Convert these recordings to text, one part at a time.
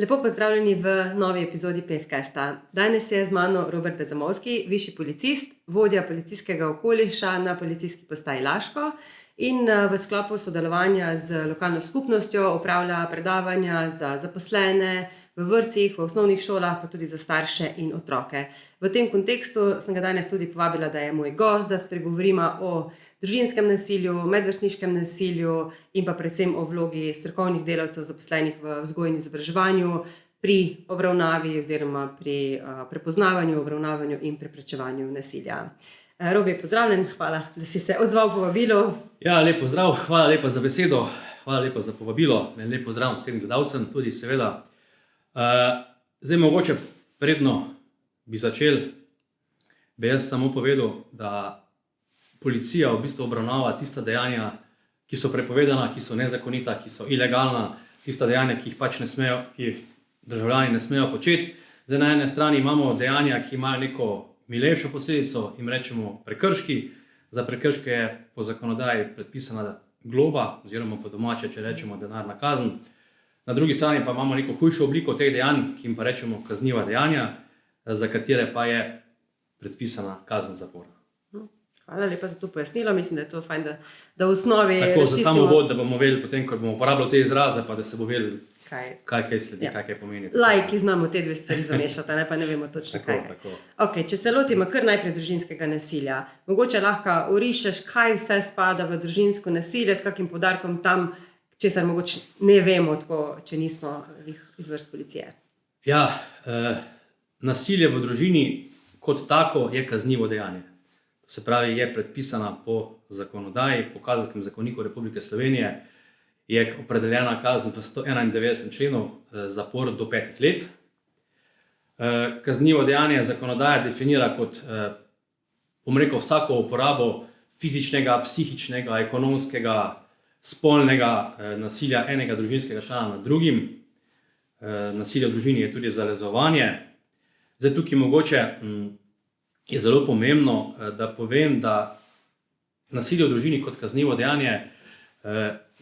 Lepo pozdravljeni v novi epizodi PFcasta. Danes je z mano Robert Bezamovski, višji policist, vodja policijskega okoliša na policijski postaji Laško in v sklopu sodelovanja z lokalno skupnostjo opravlja predavanja za zaposlene v vrtcih, v osnovnih šolah, pa tudi za starše in otroke. V tem kontekstu sem ga danes tudi povabila, da je moj gost, da spregovorimo o družinskem nasilju, medvrstniškem nasilju in pa predvsem o vlogi strokovnih delavcev zaposlenih v vzgoji in izobraževanju pri obravnavi oziroma pri prepoznavanju, obravnavanju in preprečevanju nasilja. Robi, pozdravljen, hvala, da si se odzval povabilu. Ja, lep pozdrav, hvala lepa za besedo, hvala lepa za povabilo, lep pozdrav vsem gledalcem tudi seveda. Zdaj mogoče predno bi začel, bi jaz samo povedal, da policija v bistvu obravnava tista dejanja, ki so prepovedana, ki so nezakonita, ki so ilegalna, tista dejanja, ki jih pač ne smejo, ki jih državljani ne smejo početi. Zdaj na eni strani imamo dejanja, ki imajo neko milejšo posledico, jim rečemo prekrški. Za prekrške je po zakonodaji predpisana globa, oziroma po domače, če rečemo denarna kazen. Na drugi strani pa imamo neko hujšo obliko teh dejanj, ki jim pa rečemo kazniva dejanja, za katere pa je predpisana kazen zapora. Hvala lepa za to pojasnilo, mislim, da je to fajn, da v osnovi tako, za samo uvod, da bomo vedeli potem, ko bomo uporabljali te izraze, pa da se bo vedeli, kaj sledi, kaj pomeni. Laiki znamo te dve stvari zamešati, pa ne vemo točno tako, kaj. Tako. Okay, če se lotimo kar najprej družinskega nasilja, mogoče lahko orišeš, kaj vse spada v družinsko nasilje, s kakim poudarkom tam, česar mogoče ne vemo, tako, če nismo iz vrst policije. Ja, nasilje v družini kot tako je kaznivo dejanje. Se pravi, je predpisana po zakonodaji, po Kazenskem zakoniku Republike Slovenije, je opredeljena kazen v 191 členu zapor do 5 let. Kaznivo dejanje zakonodaja definira kot, vsako uporabo fizičnega, psihičnega, ekonomskega, spolnega nasilja enega družinskega člana nad drugim. Nasilje v družini je tudi zalezovanje. Zdaj tukaj mogoče je zelo pomembno, da povem, da nasilje v družini kot kaznivo dejanje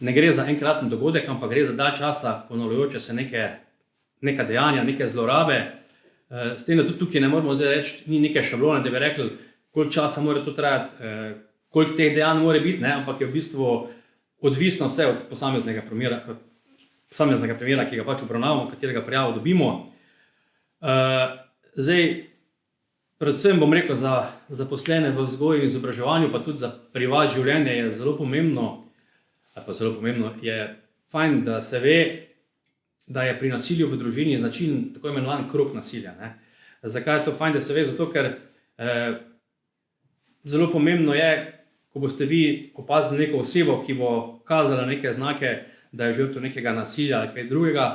ne gre za enkraten dogodek, ampak gre za dalj časa ponavljajoče se neka dejanja, neke zlorabe. S tem, da tudi tukaj ne moramo zdaj reči, ni neke šablone, da bi rekli, koliko časa mora to trajati, koliko teh dejanj mora biti, ampak je v bistvu odvisno vse od posameznega primera, ki ga pač obravnavamo, katerega prijavo dobimo. Zdaj, predvsem bom rekel za zaposlene v vzgoji in izobraževanju, pa tudi za privat življenje je zelo pomembno, je fajn, da se ve, da je pri nasilju v družini značilen tako imenovan krog nasilja. Zakaj je to fajn, da se ve? Zato, ker zelo pomembno je, ko boste vi opazili neko osebo, ki bo kazala neke znake, da je žrtev nekega nasilja ali kaj drugega,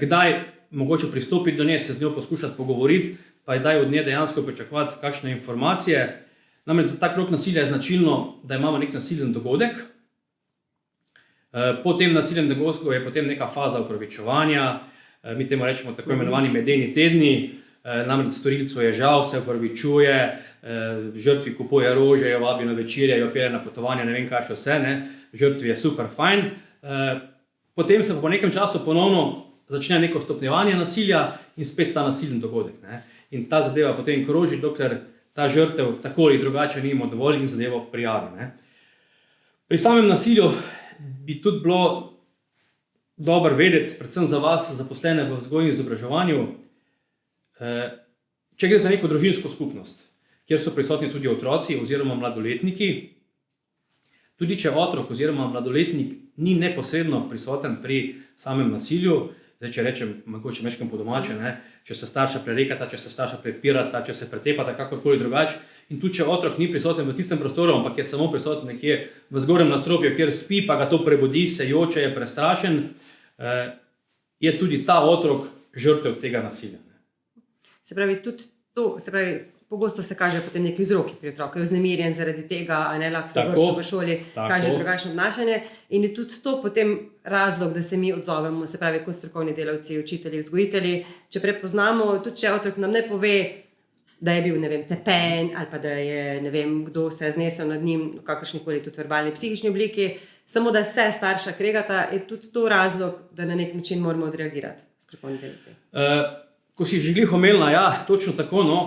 kdaj mogoče pristopiti do nje, se z njo poskušati pogovoriti, pa je daj od nje dejansko pričakovati kakšne informacije. Namreč za ta krog nasilja je značilno, da imamo nek nasilen dogodek. Po tem nasilnem dogodku je potem neka faza opravičevanja, mi temu rečemo tako imenovani medeni tedni, namreč storilcu je žal, se opravičuje, žrtvi kupuje rože, jo vabi na večerje, jo pelje na potovanje, ne vem kaj še vse, žrtvi je super fajn. Potem se po nekem času ponovno začne neko stopnjevanje nasilja in spet ta nasilen dogodek. In ta zadeva potem kroži, dokler ta žrtev tako ali drugače nima dovolj in zadevo prijavi. Pri samem nasilju bi tudi bilo dobro vedeti, predvsem za vas, zaposlene v vzgoji in izobraževanju, če gre za neko družinsko skupnost, kjer so prisotni tudi otroci oziroma mladoletniki, tudi če otrok oziroma mladoletnik ni neposredno prisoten pri samem nasilju, zdaj, če rečem, mogoče mečkam po domače, če se starša prerekata, če se starša prepirata, če se pretepata, kakorkoli drugače. In tudi, če otrok ni prisoten v tistem prostoru, ampak je samo prisoten nekje v zgornjem nadstropju, kjer spi, pa ga to prebudi, se joče, je prestrašen, je tudi ta otrok žrtev tega nasilja. Se pravi, tudi to, pogosto se kaže potem neki vzroki pri otroku, je vznemirjen zaradi tega, lahko se vrtcu v šoli kaže drugačno obnašanje in je tudi to potem razlog, da se mi odzovemo, se pravi, kot strokovni delavci, učitelji, vzgojitelji, če prepoznamo, tudi če otrok nam ne pove, da je bil, tepen ali pa da je, kdo se je znesel nad njim v kakršnikoli tudi verbalni, psihični obliki, samo da se starša kregata, je tudi to razlog, da na nek način moramo odreagirati. strokovni delavci? Ko si že glih omenila, ja, točno tako. No.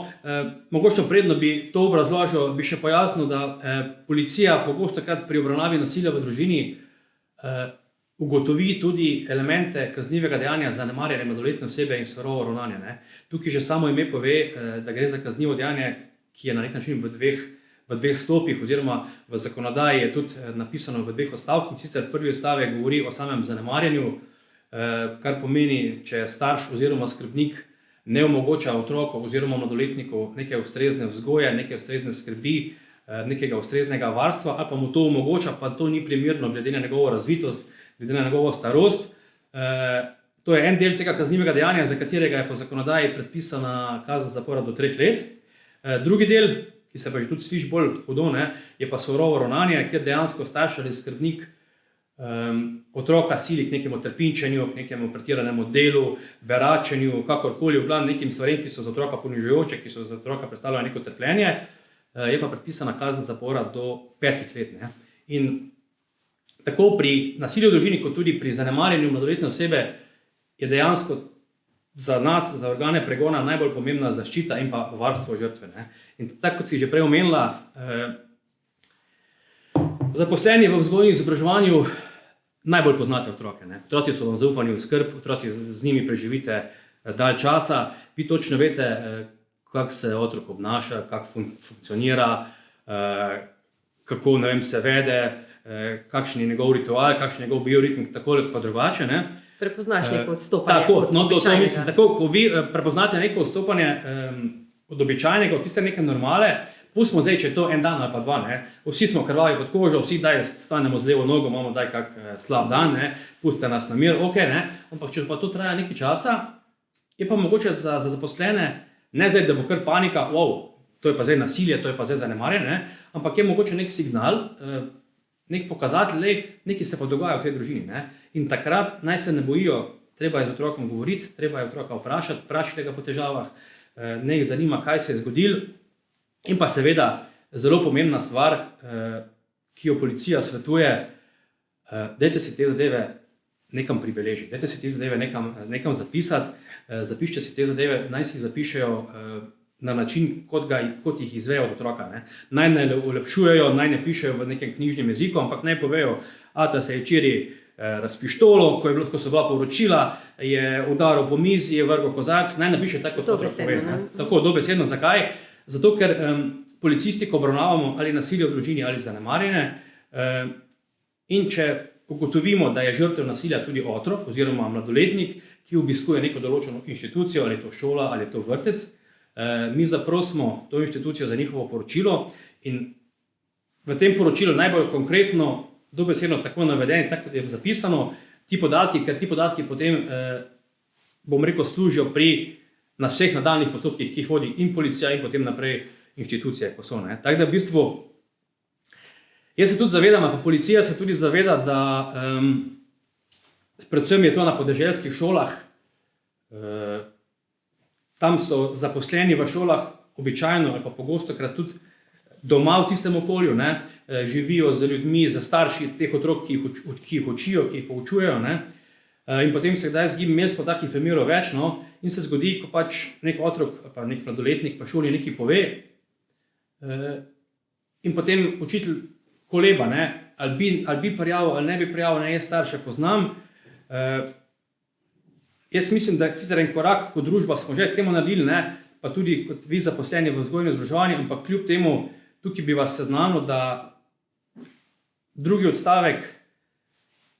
Mogoče predno bi to obrazložil, bi še pojasnil, da policija pogosto pri obravnavi nasilja v družini ugotovi tudi elemente kaznivega dejanja zanemarjanja mladoletne osebe in surovo ravnanje. Ne. Tukaj že samo ime pove, da gre za kaznivo dejanje, ki je na nek način v dveh sklopih, oziroma v zakonodaji je tudi napisano v 2 odstavkih. Sicer prvi odstavek govori o samem zanemarjanju, kar pomeni, če starš oziroma skrbnik ne omogoča otroku oziroma mladoletniku neke ustrezne vzgoje, neke ustrezne skrbi, nekega ustreznega varstva, ali pa mu to omogoča, pa to ni primerno glede na njegovo razvitost, glede na njegovo starost. To je en del tega kaznivega dejanja, za katerega je po zakonodaji predpisana kazen zapora do 3 let. Drugi del, ki se pa že tudi sliši bolj hudo, je pa surovo ravnanje, kjer dejansko starš ali skrbnik otroka sili k nekemu trpinčenju, k nekemu pretiranemu delu, beračenju, kakorkoli, v glavnem nekim stvarem, ki so za otroka ponižujoče, ki so za otroka predstavljajo neko trpljenje, je pa predpisana kazen zapora do 5 let. Ne. In tako pri nasilju v družini, kot tudi pri zanemarjanju mladoletne osebe, je dejansko za nas, za organe pregona, najbolj pomembna zaščita in pa varstvo žrtve. Ne. In tako kot si že prej omenila, zaposleni v vzgoji in izobraževanju najbolj poznate otroke. Ne. Otroci so vam zaupani v skrb, otroci z njimi preživite dalj časa, vi točno veste, kako se otrok obnaša, kako funkcionira, kako se vede, kakšen je njegov ritual, kakšen je njegov bioritem, tako ali pa drugače. Ne. Prepoznaš neko odstopanje tako, od to običajnega. mislim, tako, ko vi prepoznate neko odstopanje od običajnega, od tiste neke normale, pustimo zdaj, če je to en dan ali pa 2, ne. Vsi smo krvavi pod kožo, vsi daj stanemo z levo nogo, imamo daj kak slab dan, ne. Pustite nas na mir, ok, ne. Ampak če pa to traja nekaj časa, je pa mogoče za zaposlene, ne zdaj, da bo kar panika, to je pa zdaj nasilje, to je pa zdaj zanemarjanje, ne. Ampak je mogoče nek signal, nek pokazatelj, nekaj se pa dogaja v tej družini. Ne. In takrat naj se ne bojijo, treba je z otrokom govoriti, treba je otroka vprašati ga po težavah, ne jih zanima, kaj se je zgodilo. In pa seveda zelo pomembna stvar, ki jo policija svetuje, dajte si te zadeve nekam pribeležiti, dajte si te zadeve nekam zapisati, zapišite si te zadeve, naj si jih zapišejo na način, kot jih izvejo od otroka. Ne. Naj ne olepšujejo, naj ne pišejo v nekem knjižnem jeziku, ampak naj povejo, ata se je včeraj razpištolo, ko so bila poročila, je udaril po mizi, je vrgel kozarec, naj napiše tako, kot otrok pove. Tako, dobesedno. Zakaj? Zato, ker policisti, ko obravnavamo ali nasilje v družini ali zanemarjanje, in če ugotovimo, da je žrtev nasilja tudi otrok oziroma mladoletnik, ki obiskuje neko določeno inštitucijo, ali je to šola, ali je to vrtec, mi zaprosimo to inštitucijo za njihovo poročilo in v tem poročilu najbolj konkretno, dobesedno tako navedeni, tako kot je zapisano, ker ti podatki potem, služijo na vseh nadaljnih postopkih, ki jih vodi in policija in potem naprej inštitucije, ko so. Ne. Tako da v bistvu, jaz se tudi zavedam, pa policija se tudi zaveda, da predvsem je to na podeželskih šolah, tam so zaposleni v šolah običajno ali pa pogostokrat tudi doma v tistem okolju, ne, živijo z ljudmi, z starši teh otrok, ki jih učijo, ki jih poučujejo. Ne. In potem se kdaj zgodi, imeli smo takih primerov več, no, in se zgodi, ko pač nek otrok ali pa nek mladoletnik v šoli nekaj pove, in potem učitelj koleba, ne, ali bi prijavil ali ne bi prijavil, ne, jaz starše poznam. Jaz mislim, da sicer en korak kot družba smo že k temu naredili, ne, pa tudi kot vi zaposleni v vzgoji in izobraževanju, ampak kljub temu tukaj bi vas seznanil, da drugi odstavek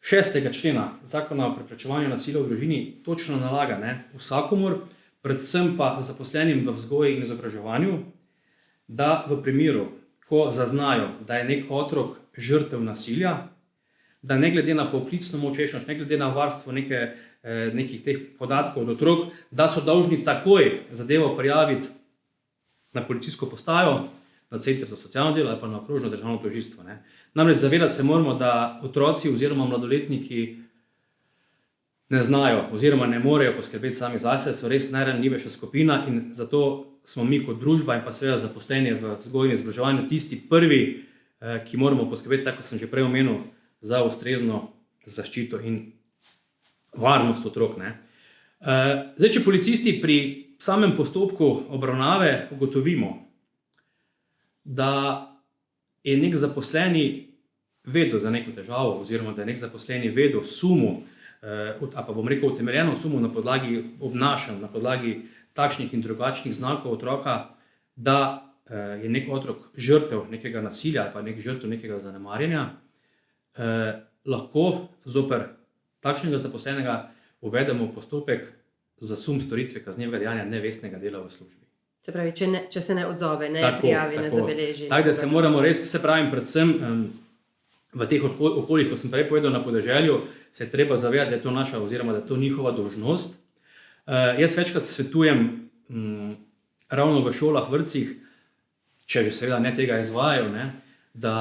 6. člena Zakona o preprečevanju nasilja v družini točno nalaga, ne, vsakomur, predvsem pa zaposlenim v vzgoji in izobraževanju, da v primeru, ko zaznajo, da je nek otrok žrtev nasilja, da ne glede na poklicno močešnost, ne glede na varstvo nekih teh podatkov od otrok, da so dolžni takoj zadevo prijaviti na policijsko postajo, na center za socialno delo ali pa na okrožno državno tožilstvo. Ne. Namreč zavedati se moramo, da otroci oziroma mladoletniki ne znajo oziroma ne morejo poskrbeti sami zase, so res najranljivejša skupina in zato smo mi kot družba in pa seveda zaposleni v vzgoji in izobraževanju tisti prvi, ki moramo poskrbeti, tako kot sem že prej omenil, za ustrezno zaščito in varnost otrok. Ne. Zdaj, če policisti pri samem postopku obravnave ugotovimo, da je nek zaposleni vedel za neko težavo, oziroma da je nek zaposleni vedel sumu, ali pa bom rekel utemeljeno sumu na podlagi obnašanj, na podlagi takšnih in drugačnih znakov otroka, da je nek otrok žrtev nekega nasilja ali pa nek žrtev nekega zanemarjanja, lahko zoper takšnega zaposlenega uvedemo postopek za sum storitve kaznivega dejanja nevestnega dela v službi. Se pravi, če se ne odzove, ne prijavi, ne zabeleži. Tako da se moramo res, se pravim, predvsem v teh okoljih, ko sem prej povedal na podeželju, se je treba zavedati, da je to naša oziroma da je to njihova dolžnost. Jaz večkrat svetujem ravno v šolah, vrtcih, če že seveda ne tega izvajajo, da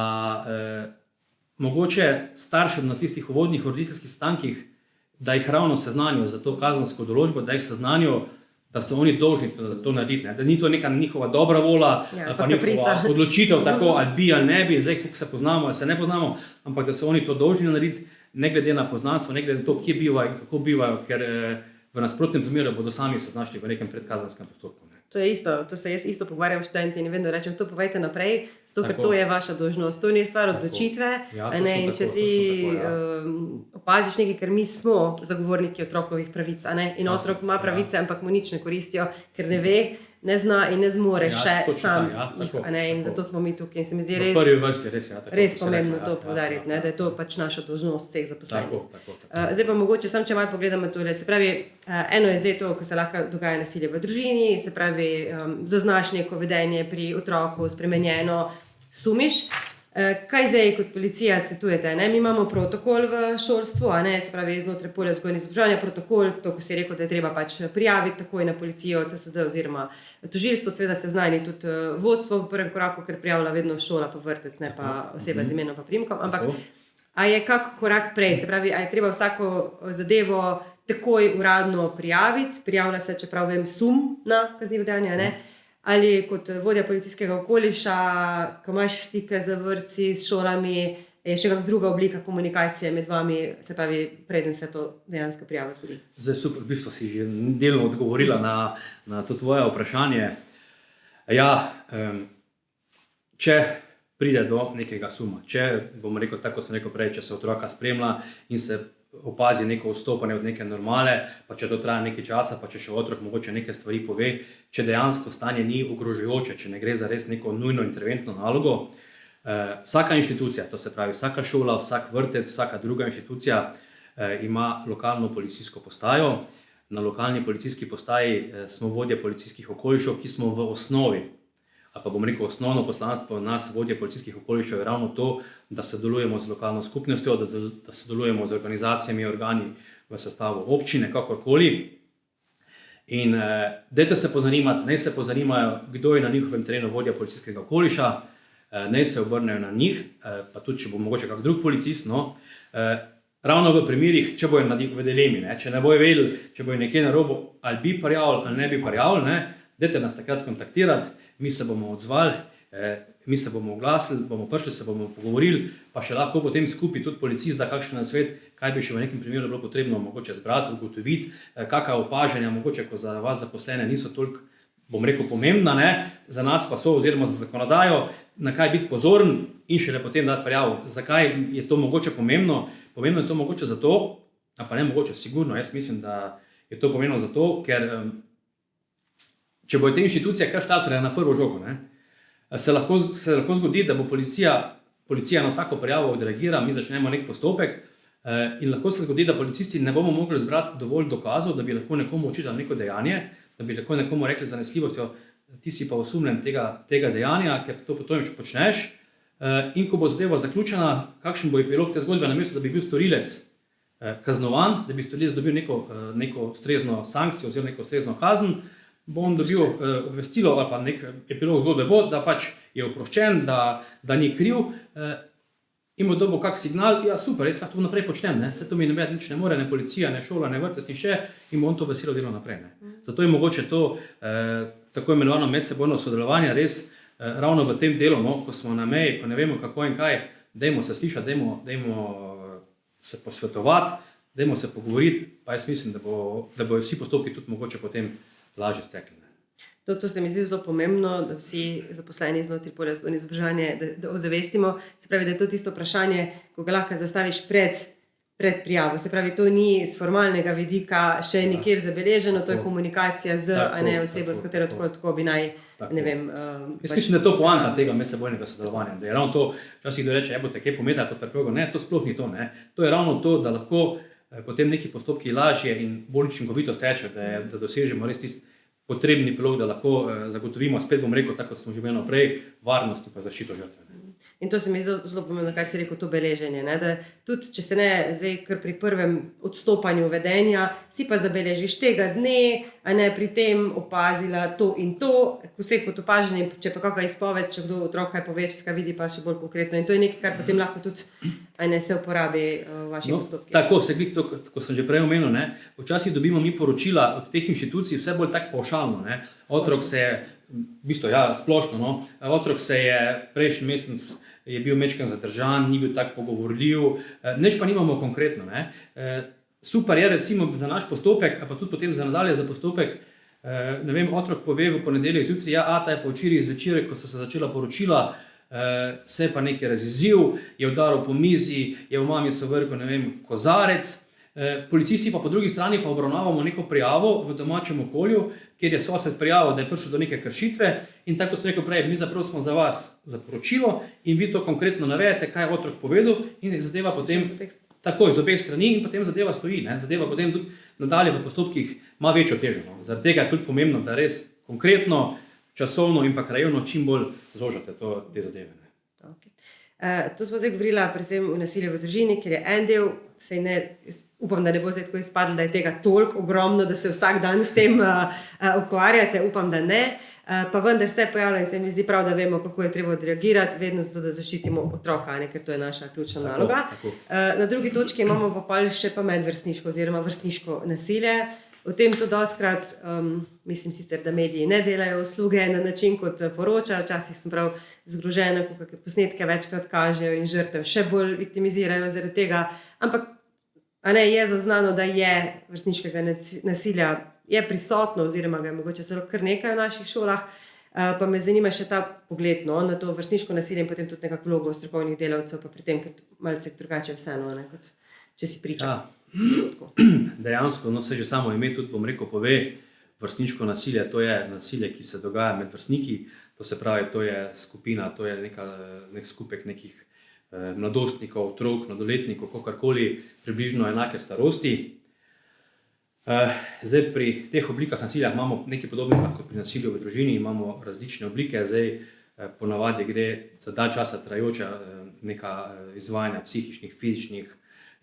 mogoče staršem na tistih uvodnih roditeljskih sestankih, da jih ravno seznanijo za to kazensko določbo, da jih seznanijo, da so oni dolžni to narediti, da ni to neka njihova dobra volja, ali pa njihova odločitev tako, ali bi ali ne bi, zdaj kako se poznamo ali se ne poznamo, ampak da so oni to dolžni narediti, ne glede na poznanstvo, ne glede na to, kje bivajo in kako bivajo, ker v nasprotnem primeru bodo sami se znašli v nekem predkazenskem postopku. To je isto, to se jaz isto pogovarjam s študenti in vedno rečem, to povejte naprej, ker to je vaša dolžnost, to ni stvar odločitve. In če ti opaziš nekaj, ker mi smo zagovorniki otrokovih pravic, in otrok ima pravice, ampak mu nič ne koristijo, ker ne ve, ne zna in ne zmore še sam jih, in zato smo mi tukaj. In se mi zdi res pomembno to poudariti, da je to pač naša dolžnost vseh zaposlenih. Zdaj pa mogoče samo, če malo pogledamo tole, se pravi, eno je zdaj to, ko se lahko dogaja nasilje v družini, se pravi, zaznaš neko vedenje pri otroku, spremenjeno, sumiš. Kaj zdaj kot policija svetujete? Mi imamo protokol v šolstvu, se pravi znotraj polja vzgojne izobraževanja protokol, to, ko si rekel, da je treba pač prijaviti takoj na policijo, CSD oziroma tožilstvo, seveda seznani tudi vodstvo v prvem koraku, ker prijavlja vedno šola pa vrtec, ne pa oseba z imenom pa priimkom, ampak a je kak korak prej, se pravi, a je treba vsako zadevo takoj uradno prijaviti, prijavlja se, čeprav vem, sum na kaznivo dejanje, ali kot vodja policijskega okoliša, ko imaš stike z vrtci, s šolami, je še kakšna druga oblika komunikacije med vami, se pravi, preden se to dejansko prijava zgodi? Zdaj super, v bistvu si že delno odgovorila na to tvoje vprašanje. Če pride do nekega suma, če, bom rekel, tako sem rekel prej, če se otroka spremlja in se opazi neko odstopanje od neke normale, pa če to traja nekaj časa, pa če še otrok mogoče neke stvari pove, če dejansko stanje ni ogrožujoče, če ne gre za res neko nujno interventno nalogo, vsaka inštitucija, to se pravi vsaka šola, vsak vrtec, vsaka druga inštitucija ima lokalno policijsko postajo. Na lokalni policijski postaji smo vodje policijskih okolišev, ki smo v osnovi, ali pa bom rekel, osnovno poslanstvo nas, vodje policijskih okolišev, je ravno to, da sodelujemo z lokalno skupnostjo, da sodelujemo z organizacijami, organi v sestavu občine, kakorkoli. In dajte se pozanimati, naj se pozanimajo, kdo je na njihovem terenu vodja policijskega okoliša, naj se obrnejo na njih, pa tudi, če bo mogoče kak drug policist, ravno v primerih, če bojo v dilemi, če ne bojo vedeli, če bojo nekje na robu, ali bi prijavili ali ne bi prijavili, dajte nas takrat kontaktirati, mi se bomo odzvali, mi se bomo oglasili, bomo prišli, se bomo pogovorili, pa še lahko potem skupaj tudi policist da kakšen nasvet, kaj bi še v nekem primeru bilo potrebno mogoče zbrati, ugotoviti, kakšna opažanja, mogoče, ko za vas zaposlene niso toliko, bom rekel, pomembna, za nas pa so, oziroma za zakonodajo, na kaj biti pozoren in šele potem dati prijavo. Zakaj je to mogoče pomembno? Pomembno je to mogoče zato, a pa ne mogoče, sigurno, jaz mislim, da je to pomembno zato, ker če bojo te inštitucije kar štartale na prvo žogo, se lahko zgodi, da bo policija na vsako prijavo odreagira, mi začnemo nek postopek in lahko se zgodi, da policisti ne bomo mogli zbrati dovolj dokazov, da bi lahko nekomu očitali neko dejanje, da bi lahko nekomu rekli za zanesljivostjo, ti si pa osumljen tega dejanja, ker to potem počneš. In ko bo zadeva zaključena, kakšen bo epilog te zgodbe, namesto da bi bil storilec kaznovan, da bi storilec dobil neko ustrezno sankcijo oziroma neko ustrezno kazen, bo on dobil obvestilo ali pa nek epilog zgodbe bo, da pač je oproščen, da ni kriv in bo dobil kak signal, super, jaz lahko naprej počnem, se to mi nič ne more, ne policija, ne šola, ne vrtec, nišče in bo on to veselo delal naprej. Zato je mogoče to tako imenovano medsebojno sodelovanje res ravno v tem delu, ko smo na meji, ko ne vemo kako in kaj, dajmo se slišati, dajmo se posvetovati, dajmo se pogovoriti, pa jaz mislim, da bojo vsi postopki tudi mogoče potem lažje stekli. To se mi zdi zelo pomembno, da vsi zaposleni znotraj polja vzgojne in izobraževanja, da ozavestimo. Se pravi, da je to tisto vprašanje, ko ga lahko zastaviš pred prijavo. Se pravi, to ni z formalnega vidika še nikjer zabeleženo, to je komunikacija z osebo, s katero tako bi naj, ne vem. Jaz mislim, da je to poanta tega medsebojnega sodelovanja, da je ravno to, včasih kdo reče, boste kaj pometali pod preprogo. Ne, to sploh ni to. Ne. To je ravno to, da lahko potem neki postopki lažje in bolj učinkovito stečejo, da dosežemo res tisti potrebni epilog, da lahko zagotovimo, spet bom rekel, tako smo že imeli prej, varnost in pa zaščito žrtve. In to se mi zelo pomembno, kar si rekel, to beleženje. Ne? Da tudi, če se ne zdaj kar pri prvem odstopanju vedenja, si pa zabeležiš tega dne, a ne pri tem opazila to in to, vseh kot opaženje, če pa kakšna izpoved, če kdo otroka je poveč, kaj vidi pa še bolj konkretno. In to je nekaj, kar potem lahko tudi se uporabi v vaših postopkih. Tako, to, ko sem že prej omenil, včasih dobimo mi poročila od teh inštitucij vse bolj tako pavšalno. Otrok se je, v bistvu, splošno, otrok se je prejšnji mesec je bil majčkeno zadržan, ni bil tako pogovorljiv, nič pa nimamo konkretno. Super je recimo za naš postopek, pa tudi potem za nadalje za postopek, ne vem, otrok pove v ponedeljek zjutraj, ta je pa včeraj zvečer, ko so se začela poročila, se je pa nekaj razjezil, je udaril po mizi, je v mami sovrgel, ne vem, kozarec. Policisti pa po drugi strani pa obravnavamo neko prijavo v domačem okolju, kjer je sosed prijavil, da je prišlo do neke kršitve in tako sem rekel prej, mi zaprosimo za vas za poročilo in vi to konkretno navedete, kaj je otrok povedal in zadeva potem takoj z obeh strani in potem zadeva stoji. Zadeva potem tudi nadalje v postopkih ima večjo težo. Zaradi tega je tudi pomembno, da res konkretno, časovno in pa krajevno čim bolj zožate te zadeve. To smo zdaj govorila predvsem o nasilju v družini, ker je en del, upam, da ne bo zdaj tako izpadlo, da je tega toliko ogromno, da se vsak dan s tem ukvarjate, upam, da ne, pa vendar se pojavlja in se mi zdi prav, da vemo, kako je treba odreagirati, vedno zato, da zaščitimo otroka, ker to je naša ključna naloga. Na drugi točki imamo pa še medvrstniško oziroma vrstniško nasilje. O tem to dostikrat, mislim sicer, da mediji ne delajo usluge na način, kot poročajo, včasih sem prav zgrožena, ko kakšne posnetke večkrat kažejo in žrtev še bolj viktimizirajo zaradi tega, ampak je zaznano, da je vrstniškega nasilja je prisotno oziroma ga je mogoče celo kar nekaj v naših šolah, pa me zanima še ta pogled na to vrstniško nasilje in potem tudi nekako vlogo strokovnih delavcev, pa pri tem, ker malce drugače vseeno, kot če si priča. Dejansko, se že samo ime tudi, bom rekel, pove, vrstniško nasilje, to je nasilje, ki se dogaja med vrstniki, to se pravi, to je skupina, to je nek skupek nekih mladostnikov, otrok, mladoletnikov, kakorkoli, približno enake starosti. Zdaj pri teh oblikah nasilja imamo nekaj podobnega kot pri nasilju v družini, imamo različne oblike, zdaj ponavadi gre za dalj časa trajajoča neka izvajanja psihičnih, fizičnih,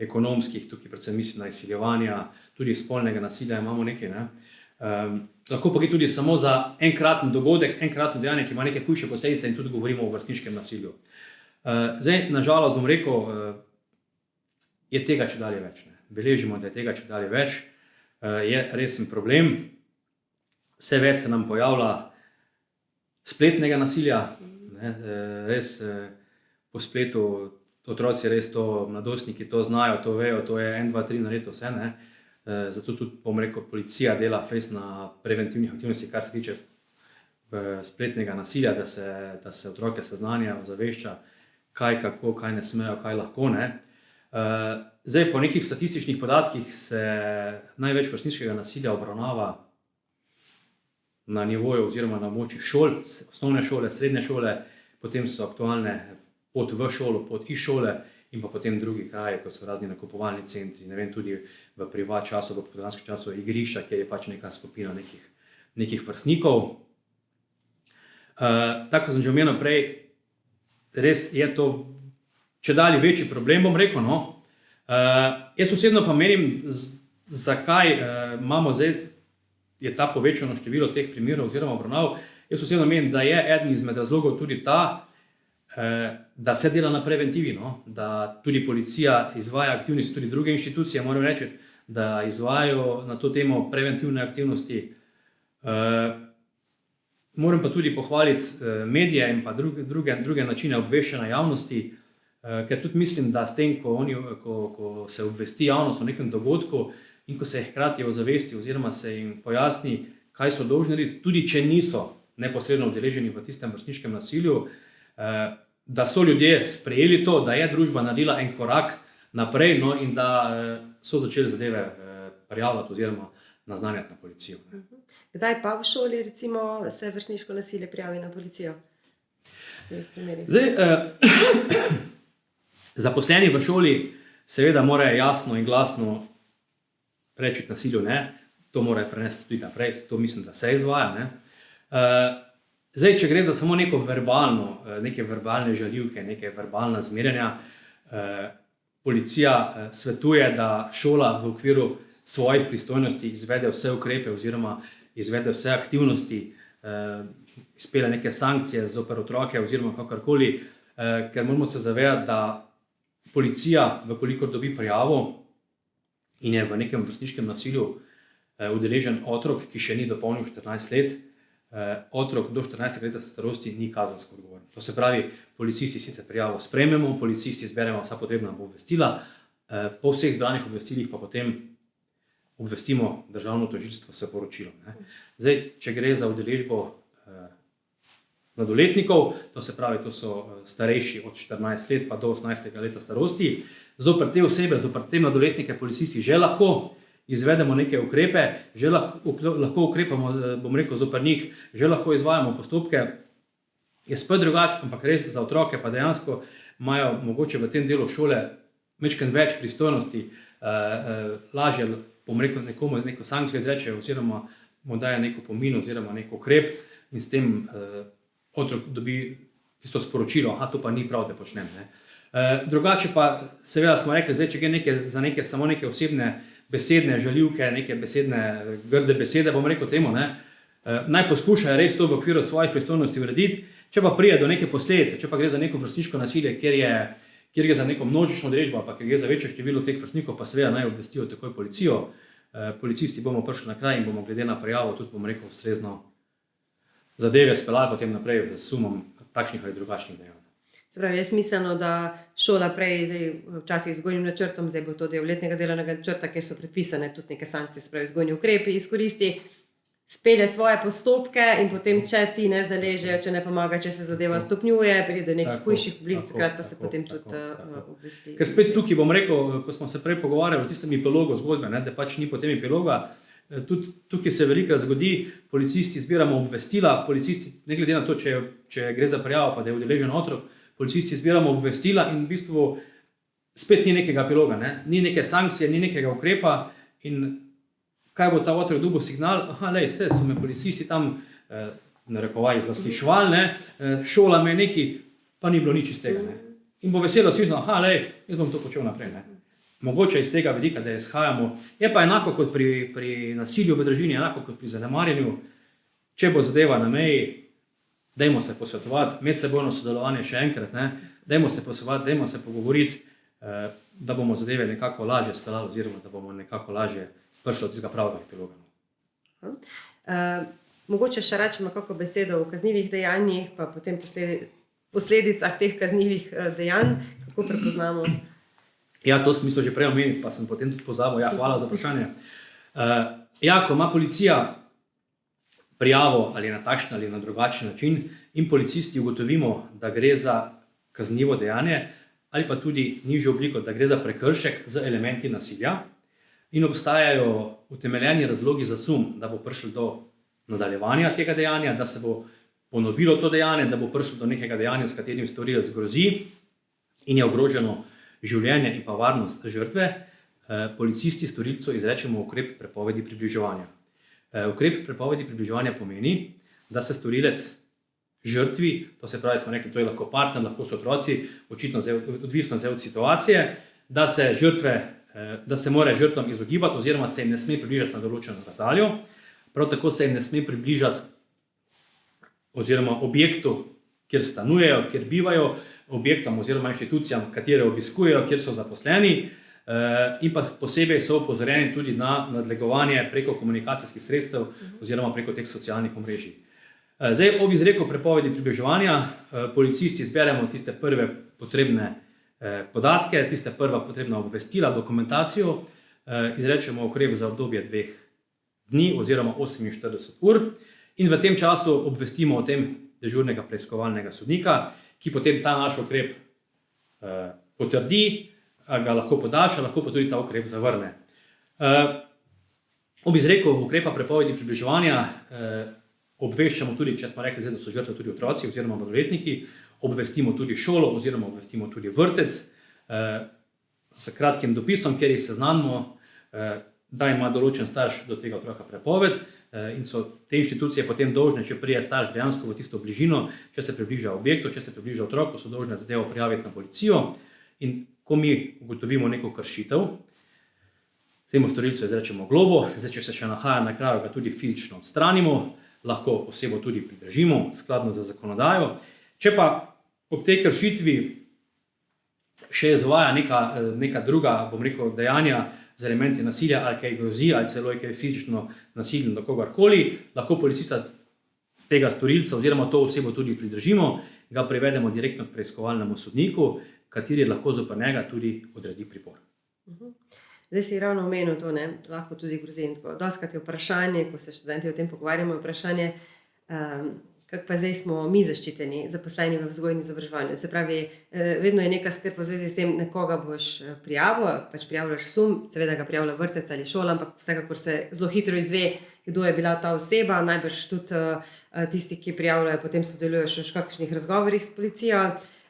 ekonomskih, tukaj predvsem mislim na izsiljevanja, tudi spolnega nasilja imamo nekaj. Lahko pa gre tudi samo za enkraten dogodek, enkratno dejanje, ki ima neke hujše posledice in tudi govorimo o vrstniškem nasilju. Zdaj, nažalost, bom rekel, je tega čedalje več. Beležimo, da je tega čedalje več. Je resen problem. Vse več se nam pojavlja spletnega nasilja. Res po spletu otroci res to, mladostniki to znajo, to vejo, to je 1, 2, 3 narediti vse. Zato tudi, bom rekel, policija dela na preventivnih aktivnosti, kar se tiče spletnega nasilja, da se otroke seznanja, ozavešča, kaj, kako, kaj ne smejo, kaj lahko. Zdaj, po nekih statističnih podatkih se največ vrstniškega nasilja obravnava na nivoju oziroma na območju šol, osnovne šole, srednje šole, potem so aktualne pot v šolo, pot iz šole in pa potem drugi kraji, kot so razni nakupovalni centri, ne vem, tudi v privat času, v popoldanskem času igrišča, kjer je pač neka skupina nekih vrstnikov. Tako sem že omenil prej, res je to čedalje večji problem, bom rekel. Jaz osebno pa menim, zakaj imamo zdaj, je ta povečano število teh primerov oziroma obravnav. Jaz osebno menim, da je eden izmed razlogov tudi ta, da se dela na preventivi, da tudi policija izvaja aktivnosti, tudi druge inštitucije, moram reči, da izvajajo na to temo preventivne aktivnosti. Moram pa tudi pohvaliti medije in pa druge načine obveščanja javnosti. ker tudi mislim, da s tem, ko se obvesti javnost o nekem dogodku in ko se jih hkrati ozavesti oziroma se jim pojasni, kaj so dolžni narediti, tudi če niso neposredno udeleženi v tistem vrstniškem nasilju, da so ljudje sprejeli to, da je družba naredila en korak naprej, no, in da so začeli zadeve prijavljati oziroma naznanjati na policijo. Kdaj pa v šoli recimo se vrstniško nasilje prijavi na policijo? Zdaj, zaposleni v šoli seveda morajo jasno in glasno reči nasilju ne, to morajo prenesti tudi naprej, to mislim, da se izvaja. Ne. Zdaj, če gre za samo neke verbalne žaljivke, neke verbalna zmerjanja, policija svetuje, da šola v okviru svojih pristojnosti izvede vse ukrepe oziroma izvede vse aktivnosti, izpelje neke sankcije zoper otroke oziroma kakorkoli, ker moramo se zavedati, da policija, vkolikor dobi prijavo in je v nekem vrstniškem nasilju udeležen otrok, ki še ni dopolnil 14 let, otrok do 14 let starosti ni kazensko odgovoren. To se pravi, policisti sicer prijavo sprejmemo, policisti zberemo vsa potrebna obvestila, po vseh zbranih obvestilih pa potem obvestimo državno tožilstvo s poročilom. Ne. Zdaj, če gre za udeležbo mladoletnikov, to se pravi, to so starejši od 14 let pa do 18 leta starosti, zoper te osebe, zoper te mladoletnike policisti že lahko izvedemo neke ukrepe, že lahko ukrepamo, bom rekel, zoper njih, že lahko izvajamo postopke. Je spet drugače, ampak res za otroke pa dejansko imajo mogoče v tem delu šole majčkeno več pristojnosti, lažje, bom rekel, nekomu neko sankcijo izrečejo oziroma mu daje neko pomin oziroma nek ukrep in s tem otrok dobi tisto sporočilo, to pa ni prav, da počnem. Ne. Drugače pa, seveda smo rekli, zdaj, če gre samo neke osebne besedne žaljivke, neke besedne, grde besede, bom rekel temu, ne, naj poskušajo res to v okviru svojih pristojnosti urediti, če pa pride do neke posledice, če pa gre za neko vrstniško nasilje, kjer gre za neko množično udeležbo, pa kjer gre za večje število teh vrstnikov, pa seveda naj obvestijo takoj policijo. Policisti bomo prišli na kraj in bomo glede na prijavo tudi, bom rekel, ustrezno zadeve speljali potem naprej z sumom takšnih ali drugačnih dejanj. Se pravi, je smiselno, da šola prej, včasih z vzgojnim načrtom, zdaj bo to del letnega delovnega načrta, kjer so predpisane tudi neke sankcije, se pravi, vzgojni ukrepi, izkoristi, spelje svoje postopke in potem, če ti ne zaležejo, če ne pomaga, če se zadeva stopnjuje, pride do nekih hujših oblik, takrat pa se potem tudi obvesti. Ker spet tukaj, bom rekel, ko smo se prej pogovarjali o tistem epilogu zgodbe, ne, da pač ni potem epiloga, tudi tukaj se velikokrat zgodi, policisti zbiramo obvestila, policisti, ne glede na to, če gre za prijavo, pa da je udeležen otrok, policisti zbiramo obvestila in v bistvu spet ni nekega epiloga, ne? Ni neke sankcije, ni nekega ukrepa in kaj bo ta otrok dobil signal, so me policisti tam narekovaji zasliševali, ne? Šola me neki, pa ni bilo nič iz tega. Ne? In bo veselo slišal, jaz bom to počel naprej. Ne? Mogoče iz tega vidika, da izhajamo, je pa enako kot pri nasilju v družini, enako kot pri zanemarjanju, če bo zadeva na meji, dajmo se posvetovati, medsebojno sodelovanje še enkrat, ne? Dajmo se posvetovati, dajmo se pogovoriti, da bomo zadeve nekako lažje speljali oziroma da bomo nekako lažje prišli od tistega pravega epiloga. Mogoče še rečemo kako besedo o kaznivih dejanjih, pa potem posledicah teh kaznivih dejanj, kako prepoznamo. Ja, to sem mislil že prej omeniti, pa sem potem tudi pozabil. Ja, hvala za vprašanje. Ko ima policija prijavo ali na takšen ali na drugačen način in policisti ugotovimo, da gre za kaznivo dejanje ali pa tudi nižjo obliko, da gre za prekršek z elementi nasilja in obstajajo utemeljeni razlogi za sum, da bo prišlo do nadaljevanja tega dejanja, da se bo ponovilo to dejanje, da bo prišlo do nekega dejanja, s katerim storilec grozi in je ogroženo življenje in pa varnost žrtve, policisti storilcu izrečemo ukrep prepovedi približevanja. Ukrep prepovedi približevanja pomeni, da se storilec žrtvi, to se pravi, smo rekli, to je lahko partner, lahko so otroci, očitno odvisno od situacije, da se mora žrtvam izogibati oziroma se jim ne sme približati na določeno razdaljo. Prav tako se jim ne sme približati oziroma objektu, kjer stanujejo, kjer bivajo, objektom oziroma inštitucijam, katere obiskujejo, kjer so zaposleni, in pa posebej so opozorjeni tudi na nadlegovanje preko komunikacijskih sredstev oziroma preko teh socialnih omrežij. Zdaj, ob izreku prepovedi približevanja policisti zberemo tiste prve potrebne podatke, tiste prva potrebna obvestila, dokumentacijo, izrečemo ukrep za obdobje 2 dni oziroma 48 ur in v tem času obvestimo o tem dežurnega preiskovalnega sodnika, ki potem ta naš ukrep potrdi, ga lahko podaljša, lahko pa tudi ta ukrep zavrne. Ob izreku ukrepa prepovedi približevanja obveščamo tudi, če smo rekli, da so žrtve tudi otroci oziroma mladoletniki, obvestimo tudi šolo oziroma obvestimo tudi vrtec s kratkim dopisom, kjer jih seznanimo, da ima določen starš do tega otroka prepoved in so te inštitucije potem dolžne, če prije starš dejansko v tisto bližino, če se približa objektu, če se približa otroku, so dolžne zadevo prijaviti na policijo in ko mi ugotovimo neko kršitev, temu storilcu izrečemo globo, zdaj če se še nahaja na kraju, ga tudi fizično odstranimo, lahko osebo tudi pridržimo skladno z zakonodajo. Če pa ob tej kršitvi še izvaja neka druga, dejanja z elementi nasilja, ali kaj grozi, ali celo kaj fizično nasilno do kogarkoli, lahko policista tega storilca oziroma to osebo tudi pridržimo, ga privedemo direktno k preiskovalnemu sodniku, kateri lahko zoper njega tudi odredi pripor. Zdaj si ravno omenil to, lahko tudi grozi. Dostikrat je vprašanje, ko se študenti o tem pogovarjamo, vprašanje, kako pa zdaj smo mi zaščiteni, zaposleni v vzgoji in izobraževanju. Se pravi, vedno je neka skrb v zvezi s tem, nekoga boš prijavil, pač prijavljaš sum, seveda ga prijavlja vrtec ali šola, ampak vsekakor se zelo hitro izve, kdo je bila ta oseba, najbrž tudi tisti, ki prijavljajo, potem sodelujejo še v kakšnih razgovorih s policijo.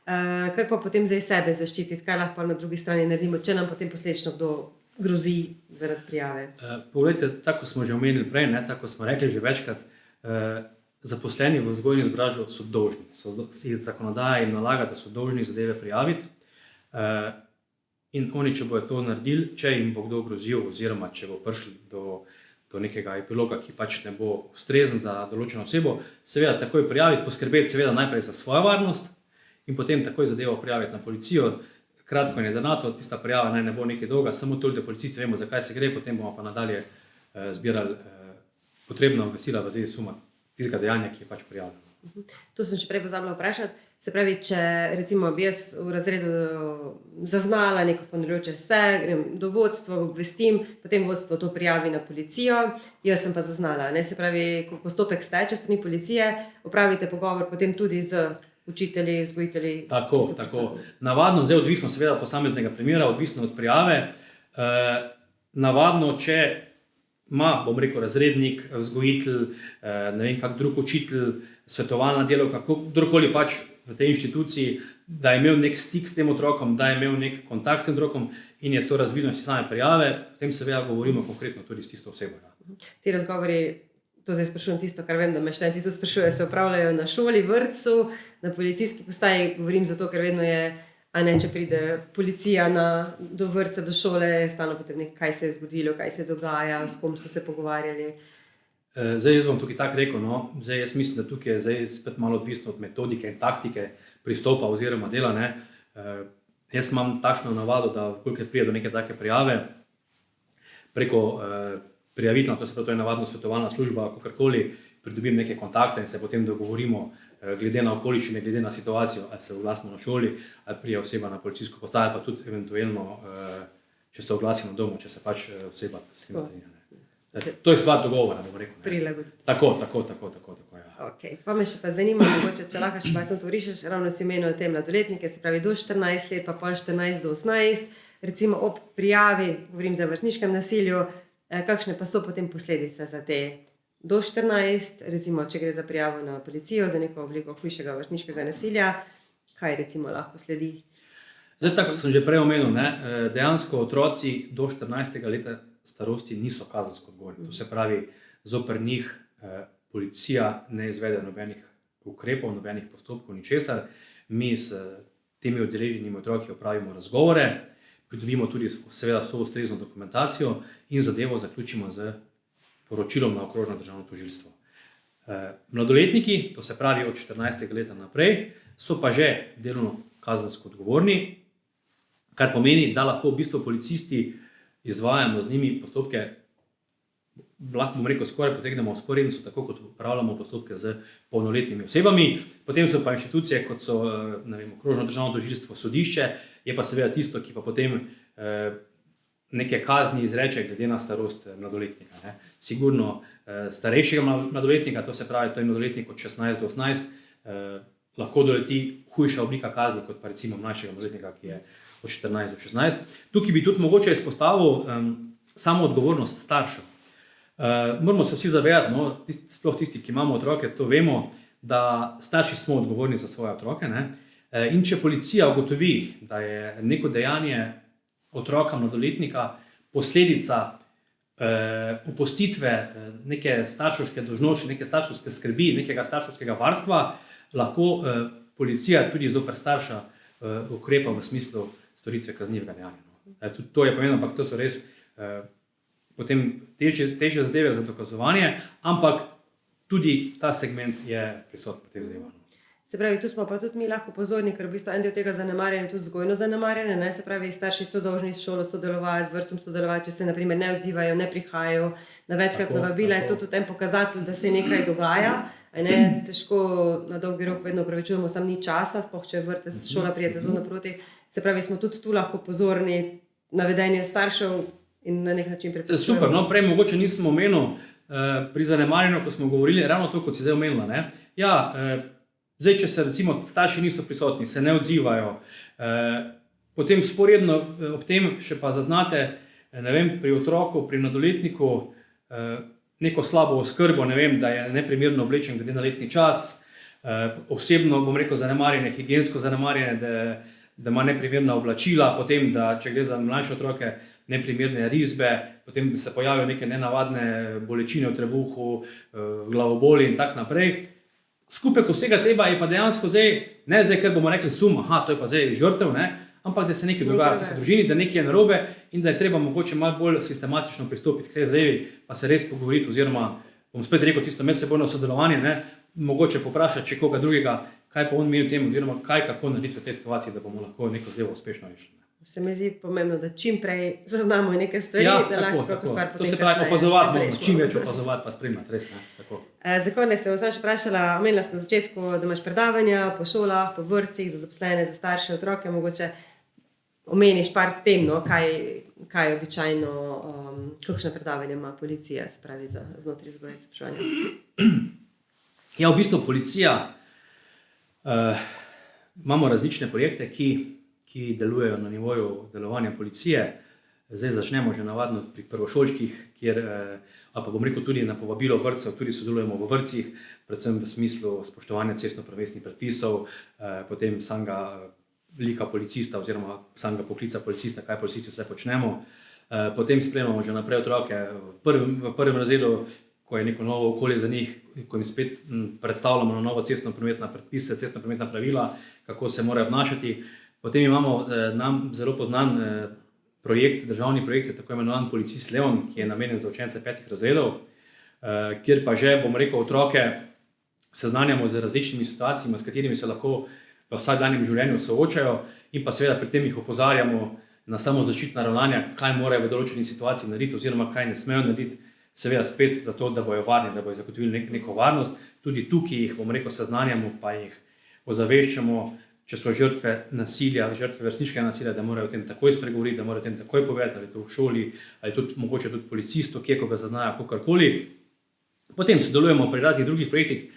Kako pa potem zdaj sebe zaščititi, kaj lahko na drugi strani naredimo, če nam potem posledično kdo grozi zaradi prijave? Poglejte, tako smo že omenili prej, tako smo rekli že večkrat, zaposleni v vzgoji in izobraževanju so dolžni. Zakonodaja jim nalaga, da so dolžni zadeve prijaviti in oni, če bodo to naredili, če jim bo kdo grozil oziroma če bo prišli do nekega epiloga, ki pač ne bo ustrezen za določeno osebo, seveda takoj prijaviti, poskrbeti seveda najprej za svojo varnost in potem takoj zadevo prijaviti na policijo. Kratko in jedrnato, tista prijava naj ne bo nekaj dolga, samo toliko, da policisti vemo, zakaj se gre, potem bomo pa nadalje zbirali potrebna obvestila v zvezi suma tistega dejanja, ki je pač prijavljeno. To sem še prej pozabila vprašati. Se pravi, če recimo bi jaz v razredu zaznala neko ponavljajoče se, grem do vodstva, obvestim, potem vodstvo to prijavi na policijo, jaz sem pa zaznala. Se pravi, ko postopek steče s strani policije, opravite pogovor potem tudi z učitelji, vzgojitelji. Tako. Navadno, zdaj odvisno seveda posameznega primera, odvisno od prijave. Navadno, če ima, razrednik, vzgojitelj, ne vem kak drug učitelj, svetovalna delavka, kdorkoli pač v tej inštituciji, da je imel nek stik s tem otrokom, da je imel nek kontakt s tem otrokom in je to razvidno iz same prijave, potem seveda govorimo konkretno tudi s tisto osebo. Ti razgovori, to zdaj sprašujem tisto, kar vem, da me študenti to sprašujejo, se opravljajo na šoli, vrtcu, na policijski postaji, govorim zato, ker vedno je, če pride policija do vrtca, do šole, stalno potem kaj se je zgodilo, kaj se dogaja, s kom so se pogovarjali. Zdaj jaz bom tukaj tako rekel, zdaj jaz mislim, da tukaj je zdaj spet malo odvisno od metodike in taktike pristopa oziroma dela. Jaz imam takšno navado, da kolikor pride do neke take prijave, preko prijavitelja, to je navadno svetovalna služba, kakorkoli pridobim neke kontakte in se potem dogovorimo glede na okoliščine, glede na situacijo, ali se oglasimo na šoli, ali prije oseba na policijsko postajo, pa tudi eventualno, če se oglasi na domu, če se pač oseba s tem strinja. To je stvar dogovora, bom rekel. Prilagoditi. Tako, ja. Okay. Pa me še pa zanima, mogoče, če lahko še pa sem to rišeš, ravno si omenil te mladoletnike, se pravi do 14 let, pa pol 14 do 18, recimo ob prijavi, govorim za vrstniškem nasilju, kakšne pa so potem posledice za te do 14, recimo, če gre za prijavo na policijo, za neko obliko hujšega vrstniškega nasilja, kaj recimo lahko sledi? Zdaj, tako sem že prej omenil, dejansko otroci do 14. leta starosti niso kazensko odgovorni. To se pravi, zoper njih policija ne izvede nobenih ukrepov, nobenih postopkov, ničesar. Mi s temi udeleženimi otroki opravimo razgovore, pridobimo tudi seveda vso ustrezno dokumentacijo in zadevo zaključimo z poročilom na okrožno državno tožilstvo. Mladoletniki, to se pravi od 14. leta naprej, so pa že delovno kazensko odgovorni, kar pomeni, da lahko v bistvu policisti izvajamo z njimi postopke lahko bom rekel, skoraj potegnemo vzporednico, tako kot upravljamo postopke z polnoletnimi osebami. Potem so pa inštitucije, kot so okrožno državno tožilstvo, sodišče, je pa seveda tisto, ki pa potem neke kazni izreče glede na starost mladoletnika. Ne. Sigurno starejšega mladoletnika, to se pravi, to je mladoletnik od 16 do 18, lahko doleti hujša oblika kazni kot pa recimo mlajšega mladoletnika, ki je od 14 do 16. Tukaj bi tudi mogoče izpostavil samo odgovornost staršev. Moramo se vsi zavedati, no, sploh tisti, ki imamo otroke, to vemo, da starši smo odgovorni za svoje otroke. Ne? In če policija ugotovi, da je neko dejanje otroka, mladoletnika, posledica opustitve neke starševske dolžnosti, neke starševske skrbi, nekega starševskega varstva, lahko policija tudi zoper starša ukrepa v smislu storitve kaznivega dejanja. Tudi to je pomembno, ampak to so res potem težje zadeve za dokazovanje, ampak tudi ta segment je prisoten pri teh zadevah. Se pravi, tu smo pa tudi mi lahko pozorni, ker v bistvu en del tega zanemarjanja je tudi vzgojno zanemarjanje. Ne? Se pravi, starši so dolžni s šolo sodelovati, z vrtcem sodelovati, če se na primer ne odzivajo, ne prihajajo na večkrat navabila, je to tudi en pokazatelj, da se nekaj dogaja. Ne? Težko na dolgi rok vedno upravičujemo, samo ni časa, sploh če vrtec šola prijete zelo naproti. Se pravi, smo tudi tu lahko pozorni na vedenje staršev in na nek način prepričujemo. Super, no, prej mogoče nisem omenil pri zanemarjanju, ko smo govorili, ravno to, kot si zdaj omenila. Ne? Ja, zdaj, če se recimo starši niso prisotni, se ne odzivajo, potem sporedno ob tem še pa zaznate, ne vem, pri otroku, pri mladoletniku neko slabo oskrbo, ne vem, da je neprimerno oblečen glede na letni čas, osebno, bom rekel, zanemarjanje, higiensko zanemarjanje, da ima neprimerna oblačila, potem, da če gre za mlajše otroke, neprimerne risbe, potem, da se pojavijo neke nenavadne bolečine v trebuhu, glavoboli in tak naprej. Skupek vsega tega je pa dejansko zdaj, ne zdaj, ker bomo rekli sum, to je pa zdaj žrtev, ne, ampak da se nekaj dogaja v družini, da nekaj je narobe in da je treba mogoče malo bolj sistematično pristopiti k tej zadevi, pa se res pogovoriti, oziroma bom spet rekel tisto medsebojno sodelovanje, ne, mogoče poprašati če koga drugega, kaj pa on meni o tem, oziroma kako narediti v tej situaciji, da bomo lahko neko zadevo uspešno rešili. Se mi zdi pomembno, da čim prej zaznamo nekaj stvari, da lahko kako stvar potem kasneje. To se pravi opazovati, čim več opazovati pa spremljati, res ne. Tako. Za konec se vas še vprašala, omenila ste na začetku, da imaš predavanja po šolah, po vrtcih, za zaposlene, za starše, otroke, mogoče omeniš par tem, no, kaj običajno, kakšne predavanja ima policija, se pravi znotraj vzgoje in izobraževanja. Ja, v bistvu policija, imamo različne projekte, ki delujejo na nivoju delovanja policije. Zdaj začnemo že navadno pri prvošolčkih, kjer, ali pa bom rekel tudi na povabilo vrtcev, tudi sodelujemo v vrtcih, predvsem v smislu spoštovanja cestnoprometnih predpisov, potem samega lika policista oziroma samega poklica policista, kaj policisti vse počnemo. Potem spremljamo že naprej otroke v prvem razredu, ko je neko novo okolje za njih, ko jim spet predstavljamo na novo cestnoprometna predpise, cestnoprometna pravila, kako se morajo obnašati. Potem imamo nam zelo poznan projekt, državni projekt, tako imenovan Policist Leon, ki je namenjen za učence 5 razredov, kjer pa že, bom rekel, otroke seznanjamo z različnimi situacijami, s katerimi se lahko v vsakdanjem življenju soočajo in pa seveda pri tem jih opozarjamo na samozaščitna ravnanja, kaj morajo v določeni situaciji narediti oziroma kaj ne smejo narediti, seveda spet zato, da bojo varni, da bojo zagotovili neko varnost. Tudi tukaj jih, bom rekel, seznanjamo, pa jih ozaveščamo, če so žrtve nasilja, žrtve vrstniškega nasilja, da morajo o tem takoj spregovoriti, da morajo o tem takoj povedati, ali to v šoli, ali tudi mogoče tudi policistu, kje ko ga zaznajo, kakorkoli. Potem sodelujemo pri raznih drugih projektih.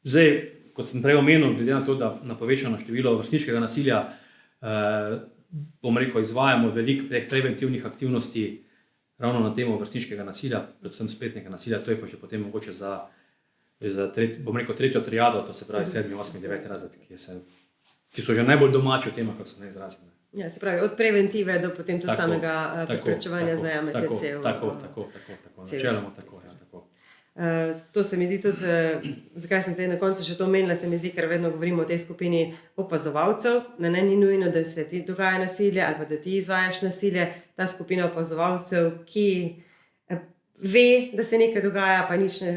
Zdaj, kot sem prej omenil, glede na to, da na povečano število vrstniškega nasilja, bom rekel, izvajamo veliko preventivnih aktivnosti ravno na temo vrstniškega nasilja, predvsem spletnega nasilja, to je pa že potem mogoče za bom rekel, tretjo triado, to se pravi 7., 8., 9. razred, ki so že najbolj domači v tem, kako se ne izrazim. Ja, se pravi, od preventive do potem tudi samega preprečevanja zajame TC-ev. Tako. Načeloma tako. To se mi zdi tudi, zakaj sem se na koncu še to omenila, se mi zdi, ker vedno govorimo o tej skupini opazovalcev, da ne ni nujno, da se ti dogaja nasilje ali pa da ti izvajaš nasilje, ta skupina opazovalcev, ki ve, da se nekaj dogaja, pa nič ne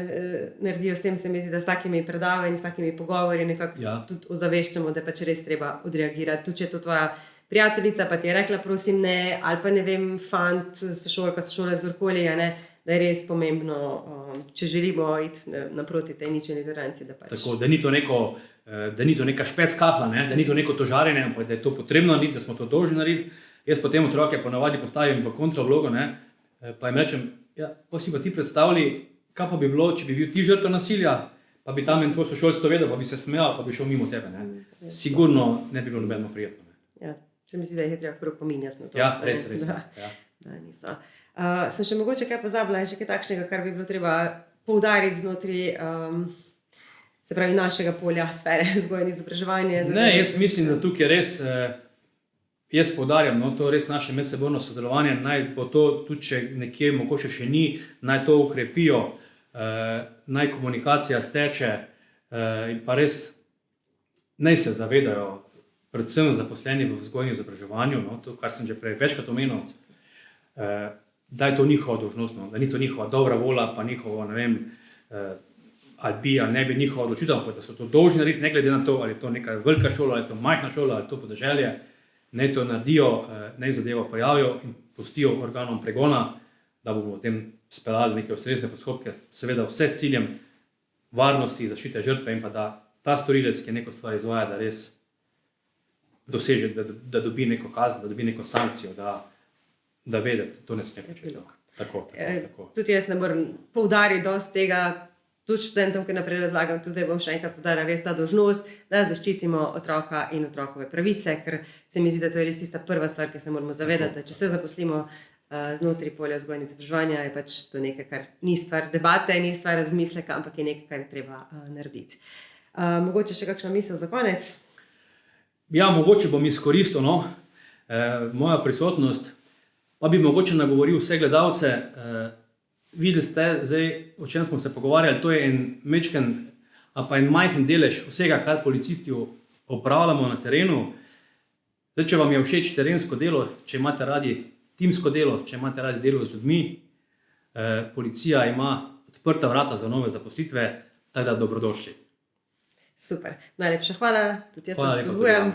naredijo s tem, se mi zdi, da s takimi predavanji, s takimi pogovori nekako tudi ozaveščamo, da pač res treba odreagirati. Tudi če je to tvoja prijateljica, pa ti je rekla, prosim ne, ali pa ne vem, fant, sošolka, sošolec, kdorkoli, da je res pomembno, če želimo iti naproti tej ničelni toleranci. Tako, da ni to neka špec kapla, ne? Da ni to neko tožarjenje, ampak da je to potrebno narediti, da smo to dolžni narediti. Jaz potem otroke ponavadi postavim v kontravlogo, ne? Pa jim rečem, ja, pa si pa ti predstavljali, kaj pa bi bilo, če bi bil ti žrtev nasilja, pa bi tam en tvoj sošolec to vedel, pa bi se smejal, pa bi šel mimo tebe. Ne? Sigurno ne bi bilo nobeno prijetno. Ja, se mi zdi, da je treba prvo pominjati na to. Ja, res. Da niso. Sem še mogoče kaj pozabila, še kaj takšnega, kar bi bilo treba poudariti znotraj se pravi našega polja, sfere vzgoje in izobraževanja. Ne, jaz mislim, da tukaj res, jaz poudarjam, no, to res naše medsebojno sodelovanje, naj bo to tudi, če nekje mogoče še ni, naj to ukrepijo, naj komunikacija steče in pa res naj se zavedajo, predvsem zaposleni v vzgoji in izobraževanju, no, to, kar sem že prej večkrat omenil, da je to njihova dolžnost, no, da ni to njihova dobra volja, pa njihova, ne vem, ali bi ali ne bi njihova odločitev, ampak da so to dolžni narediti, ne glede na to, ali je to neka velika šola, ali je to majhna šola, ali je to podeželje, naj to naredijo, naj zadevo pojavijo in pustijo organom pregona, da bomo potem speljali neke ustrezne postopke, seveda vse s ciljem varnosti, zaščite žrtve in pa da ta storilec, ki neko stvar izvaja, da res doseže, da dobi neko kazen, da dobi neko sankcijo, da vedeti, to ne sme početi. Tako. Tudi jaz ne moram poudariti dosti tega, tudi študentom, ki naprej razlagam, tu zdaj bom še enkrat poudarila res ta dolžnost, da zaščitimo otroka in otrokove pravice, ker se mi zdi, da to je res tista prva stvar, ki se moramo zavedati, da če se zaposlimo znotraj polja vzgoje in izobraževanja, je pač to nekaj, kar ni stvar debate, ni stvar razmisleka, ampak je nekaj, kar je treba narediti. Mogoče še kakšna misel za konec? Ja, mogoče bom izkoristil moja prisotnost, pa bi mogoče nagovoril vse gledalce. Videli ste zdaj, o čem smo se pogovarjali, to je en mečken, a pa en majhen delež vsega, kar policisti opravljamo na terenu. Zdaj, če vam je všeč terensko delo, če imate radi timsko delo, če imate radi delo z ljudmi, policija ima odprta vrata za nove zaposlitve, tako da dobrodošli. Super, najlepša hvala, tudi jaz vas spodbujam.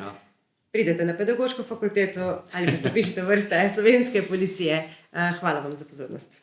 Pridete na pedagoško fakulteto ali pa se pišete v vrste slovenske policije. Hvala vam za pozornost.